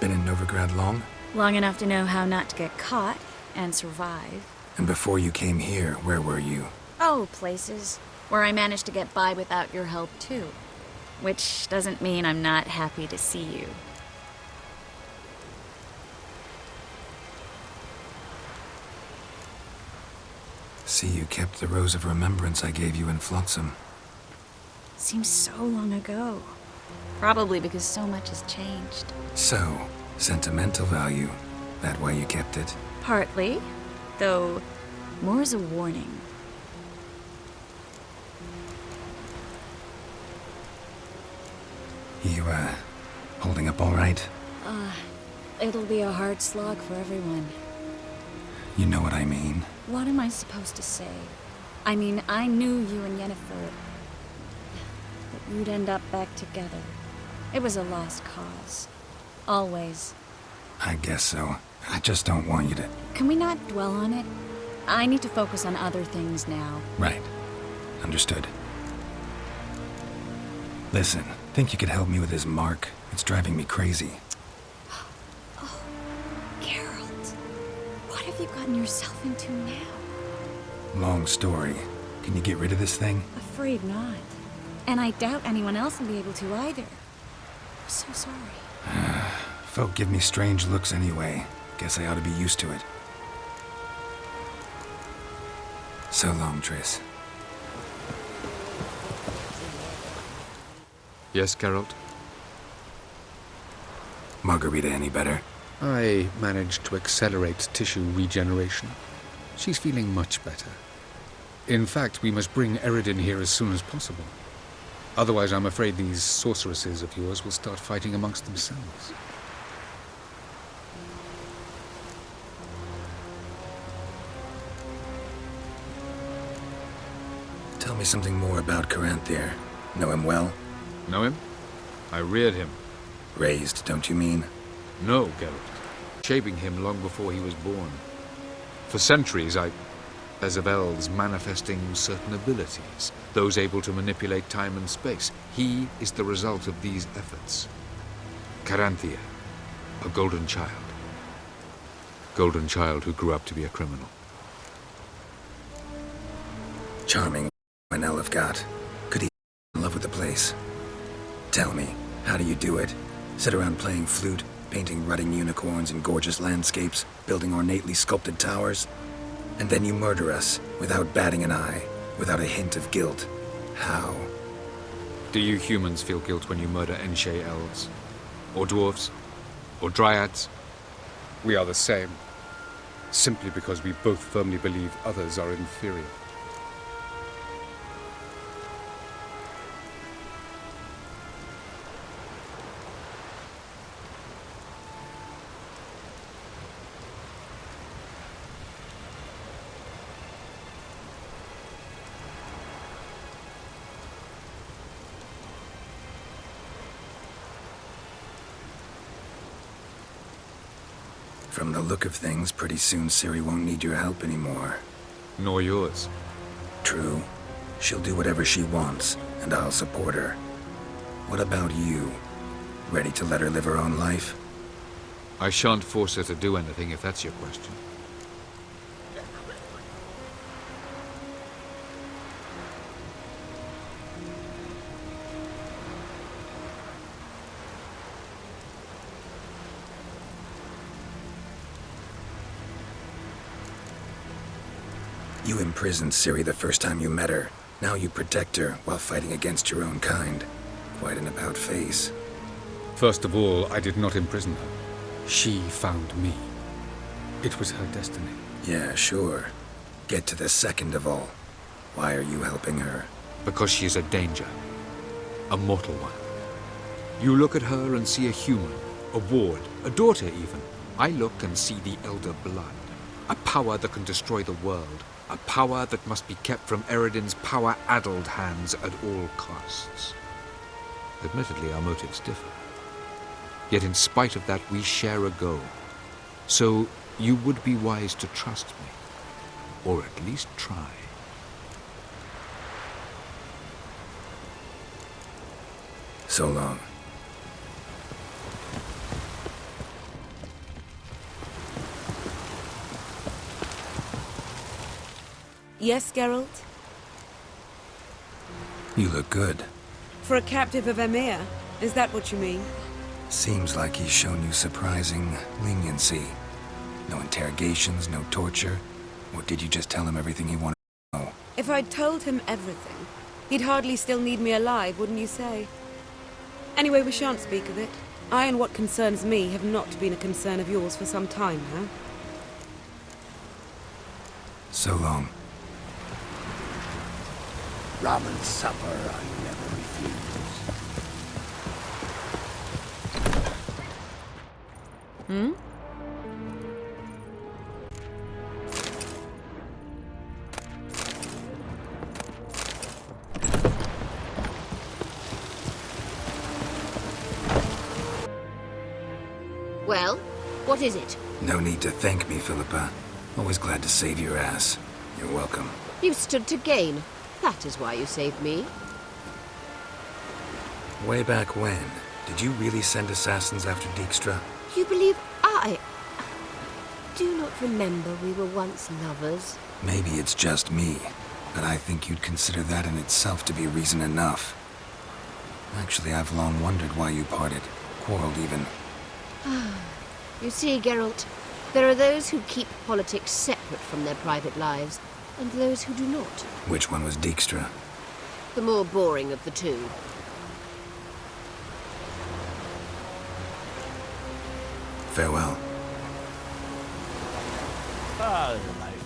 Been in Novigrad long? Long enough to know how not to get caught and survive. And before you came here, where were you? Oh, places where I managed to get by without your help, too. Which doesn't mean I'm not happy to see you. See, you kept the Rose of Remembrance I gave you in Flotsam. Seems so long ago. Probably because so much has changed. So, sentimental value. That why you kept it? Partly. Though, more as a warning. You, holding up all right? It'll be a hard slog for everyone. You know what I mean. What am I supposed to say? I mean, I knew you and Yennefer... that you'd end up back together. It was a lost cause. Always. I guess so. I just don't want you to... Can we not dwell on it? I need to focus on other things now. Right. Understood. Listen, think you could help me with this mark? It's driving me crazy. Oh, Geralt. What have you gotten yourself into now? Long story. Can you get rid of this thing? Afraid not. And I doubt anyone else will be able to either. I'm so sorry. Folk give me strange looks anyway. Guess I ought to be used to it. So long, Triss. Yes, Geralt? Margarita any better? I managed to accelerate tissue regeneration. She's feeling much better. In fact, we must bring Eredin here as soon as possible. Otherwise, I'm afraid these sorceresses of yours will start fighting amongst themselves. Tell me something more about Caranthir. Know him well? Know him? I reared him. Raised, don't you mean? No, Geralt. Shaping him long before he was born. For centuries, as of elves manifesting certain abilities, those able to manipulate time and space. He is the result of these efforts. Caranthir, a golden child. Golden child who grew up to be a criminal. Charming when Elfgat. Could he in love with the place? Tell me, how do you do it? Sit around playing flute, painting rutting unicorns in gorgeous landscapes, building ornately sculpted towers? And then you murder us, without batting an eye, without a hint of guilt. How? Do you humans feel guilt when you murder Enshe elves? Or dwarves? Or dryads? We are the same. Simply because we both firmly believe others are inferior. From the look of things, pretty soon Ciri won't need your help anymore. Nor yours. True. She'll do whatever she wants, and I'll support her. What about you? Ready to let her live her own life? I shan't force her to do anything if that's your question. You imprisoned Ciri the first time you met her. Now you protect her while fighting against your own kind. Quite an about-face. First of all, I did not imprison her. She found me. It was her destiny. Yeah, sure. Get to the second of all. Why are you helping her? Because she is a danger. A mortal one. You look at her and see a human, a ward, a daughter even. I look and see the Elder Blood. A power that can destroy the world. A power that must be kept from Eredin's power-addled hands at all costs. Admittedly, our motives differ. Yet in spite of that, we share a goal. So you would be wise to trust me. Or at least try. So long. Yes, Geralt? You look good. For a captive of Emir? Is that what you mean? Seems like he's shown you surprising leniency. No interrogations, no torture. Or did you just tell him everything he wanted to know? If I'd told him everything, he'd hardly still need me alive, wouldn't you say? Anyway, we shan't speak of it. I and what concerns me have not been a concern of yours for some time now. So long. Rum and supper I never refuse. Hmm? Well, what is it? No need to thank me, Philippa. Always glad to save your ass. You're welcome. You stood to gain. That is why you saved me. Way back when, did you really send assassins after Dijkstra? You believe I do not remember we were once lovers? Maybe it's just me, but I think you'd consider that in itself to be reason enough. Actually, I've long wondered why you parted. Quarreled even. You see, Geralt, there are those who keep politics separate from their private lives, and those who do not. Which one was Dijkstra? The more boring of the two. Farewell. Life.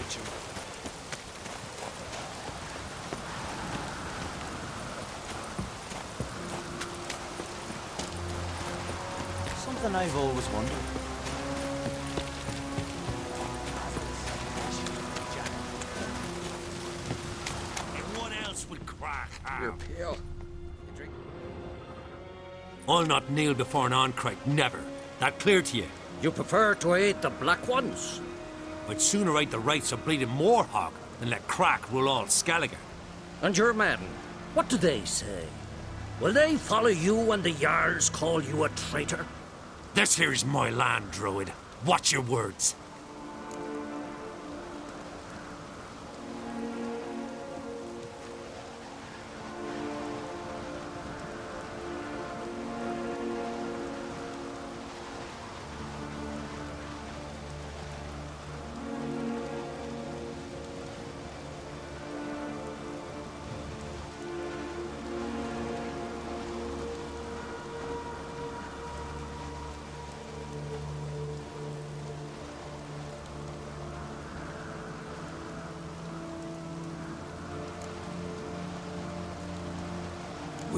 Witcher. Something I've always wondered. And what else would Crack have? You're pale. You drink? I'll not kneel before an Ancrite, never. That clear to you? You prefer to aid the Black Ones? I'd sooner aid the rights of bleeding Morhog than let Crack rule all Skellige. And your men, what do they say? Will they follow you when the Jarls call you a traitor? This here's my land, Druid. Watch your words.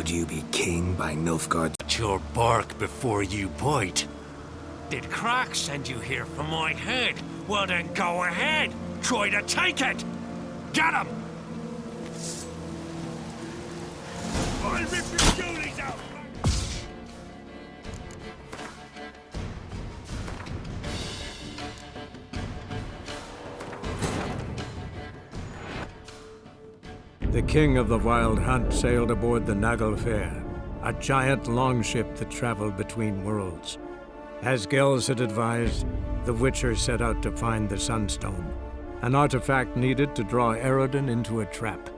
Would you be king by Nilfgaard? Let your bark before you bite. Did Crack send you here for my head? Well then go ahead. Try to take it. Get him! I'll rip your goonies out! The king of the Wild Hunt sailed aboard the Naglfar, a giant longship that traveled between worlds. As Gels had advised, the Witcher set out to find the Sunstone, an artifact needed to draw Eredin into a trap.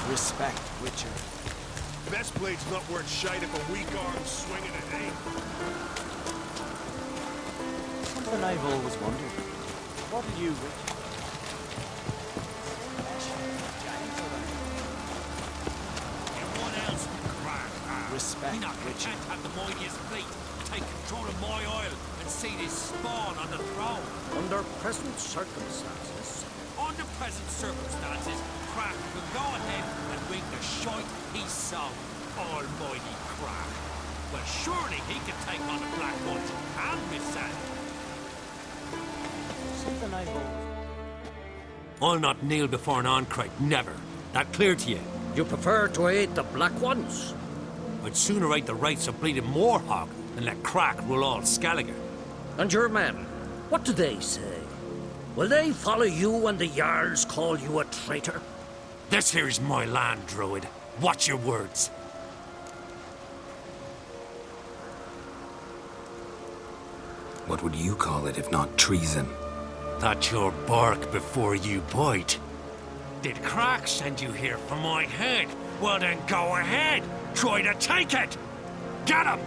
Respect, Witcher. Best blade's not worth shite if a weak arm's swinging it ain't. Something I've always wondered. What are you, Witcher? And what else would Crack have? Respect, We not Witcher. content have the mightiest fleet, take control of my oil, and see this spawn on the throne. Under present circumstances, Under present circumstances, Crack will go ahead and bring the shite he sold. Almighty Crack. Well, surely he can take on the Black Ones and Miss Sally. Something I've always... I'll not kneel before an Ancrite, never. That clear to you? you prefer to aid the Black Ones? I'd sooner aid the rights of bleeding Morhog than let Crack rule all Skellige. And your men, what do they say? Will they follow you when the Jarls call you a traitor? This here's my land, Druid. Watch your words. What would you call it if not treason? That your bark before you bite. Did Crack send you here for my head? Well then go ahead. Try to take it. Get him!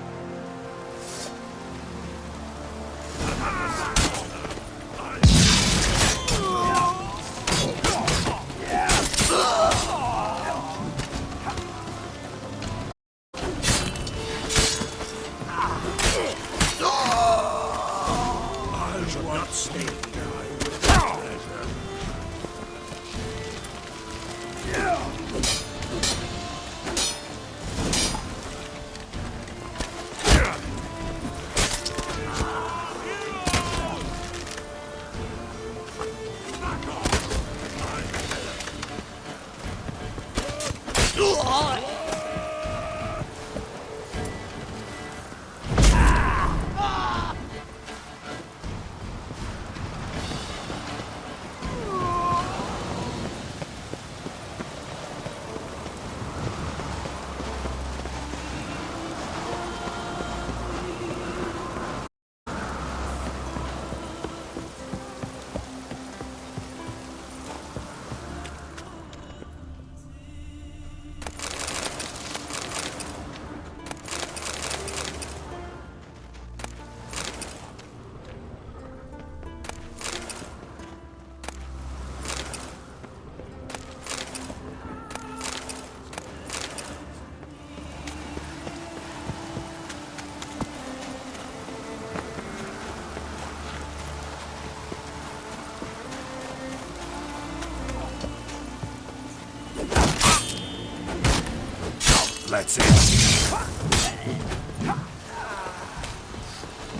lets in.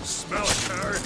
Smell it, Kurt.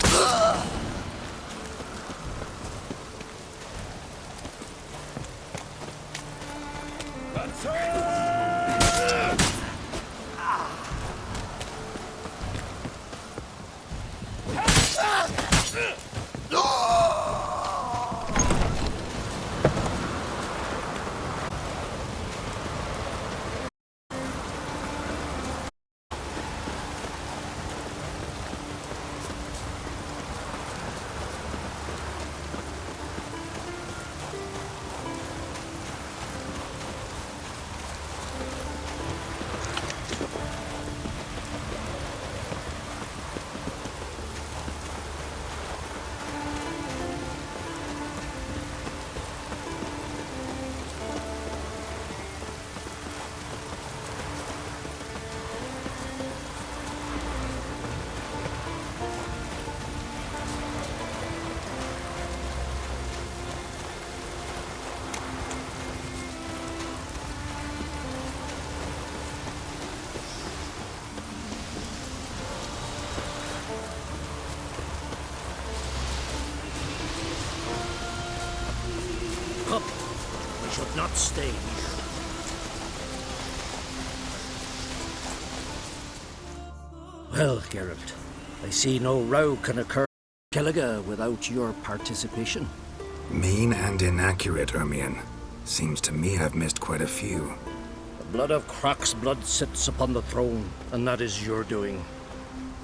Come, we should not stay here. Well, Geralt, I see no row can occur in Skellige without your participation. Mean and inaccurate, Ermion. Seems to me I've missed quite a few. The blood of Croc's blood sits upon the throne, and that is your doing.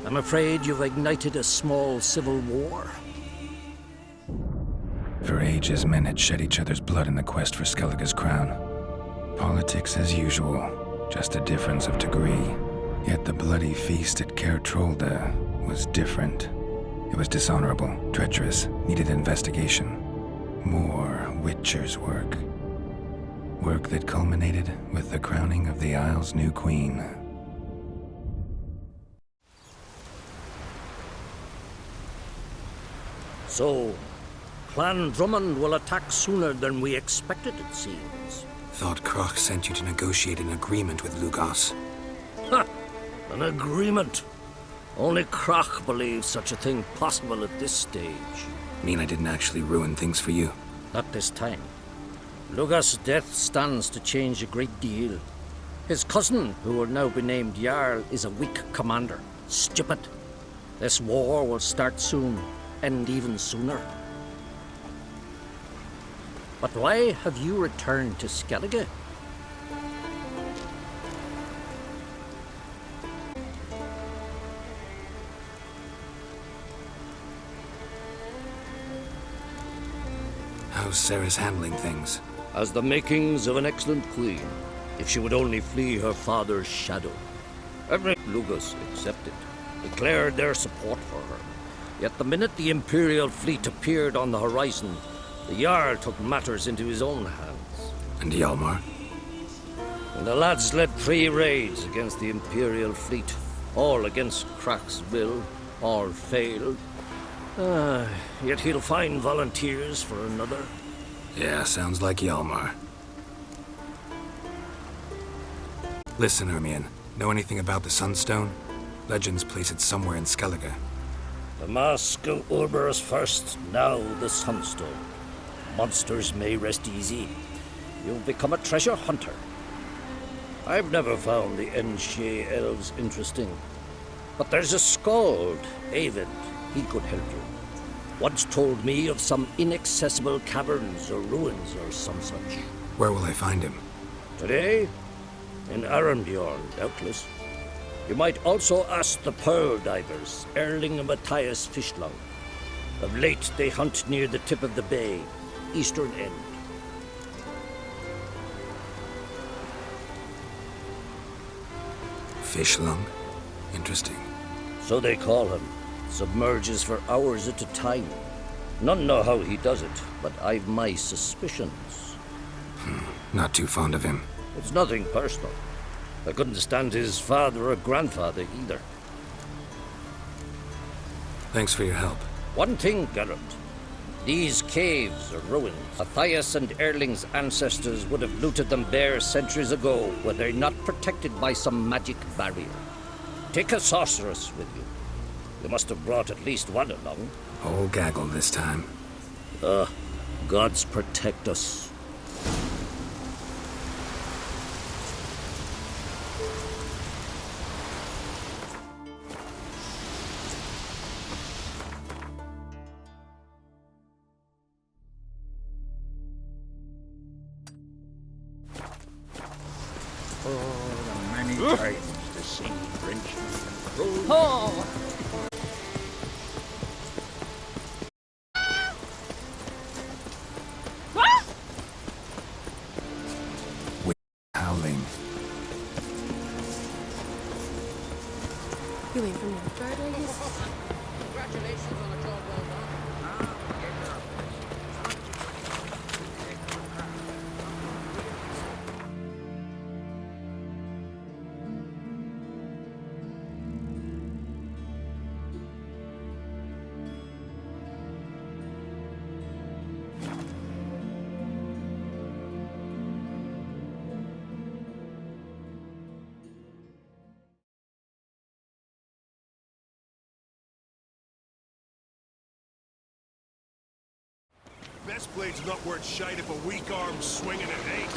I'm afraid you've ignited a small civil war. For ages, men had shed each other's blood in the quest for Skellige's crown. Politics as usual, just a difference of degree. Yet the bloody feast at Caer Trolda was different. It was dishonorable, treacherous, needed investigation. More Witcher's work. Work that culminated with the crowning of the Isle's new queen. So, Clan Drummond will attack sooner than we expected, it seems. Thought Croc sent you to negotiate an agreement with Lugos. Ha! An agreement. Only Croc believes such a thing possible at this stage. Mean I didn't actually ruin things for you? Not this time. Lugos' death stands to change a great deal. His cousin, who will now be named Jarl, is a weak commander. Stupid. This war will start soon, end even sooner. But why have you returned to Skellige? How's Sarah's handling things? As the makings of an excellent queen, if she would only flee her father's shadow. Every Lugos accepted, declared their support for her. Yet the minute the Imperial fleet appeared on the horizon, the Jarl took matters into his own hands. And Hjalmar? And the lads led 3 raids against the Imperial fleet, all against Croc's will, all failed. Yet he'll find volunteers for another. Yeah, sounds like Hjalmar. Listen, Ermion, know anything about the Sunstone? Legends place it somewhere in Skellige. The Mask of Urberus first, now the Sunstone. Monsters may rest easy. You've become a treasure hunter. I've never found the Enshe elves interesting. But there's a skald, Avid. He could help you. Once told me of some inaccessible caverns or ruins or some such. Where will I find him? Today? In Arenbjorn, doubtless. You might also ask the Pearl Divers, Erling and Matthias Fishlung. Of late, they hunt near the tip of the bay, eastern end. Fishlung? Interesting. So they call him. Submerges for hours at a time. None know how he does it, but I've my suspicions. Not too fond of him. It's nothing personal. I couldn't stand his father or grandfather either. Thanks for your help. One thing, Geralt. These caves are ruins. Matthias and Erling's ancestors would have looted them bare centuries ago were they not protected by some magic barrier. Take a sorceress with you. You must have brought at least one along. Whole gaggle this time. Gods protect us. Many times the sea drenched me and froze. Oh! Howling. You ain't from Nilfgaard, are you? Congratulations on a job well done. Best blade's not worth shite if a weak arm's swinging it ain't.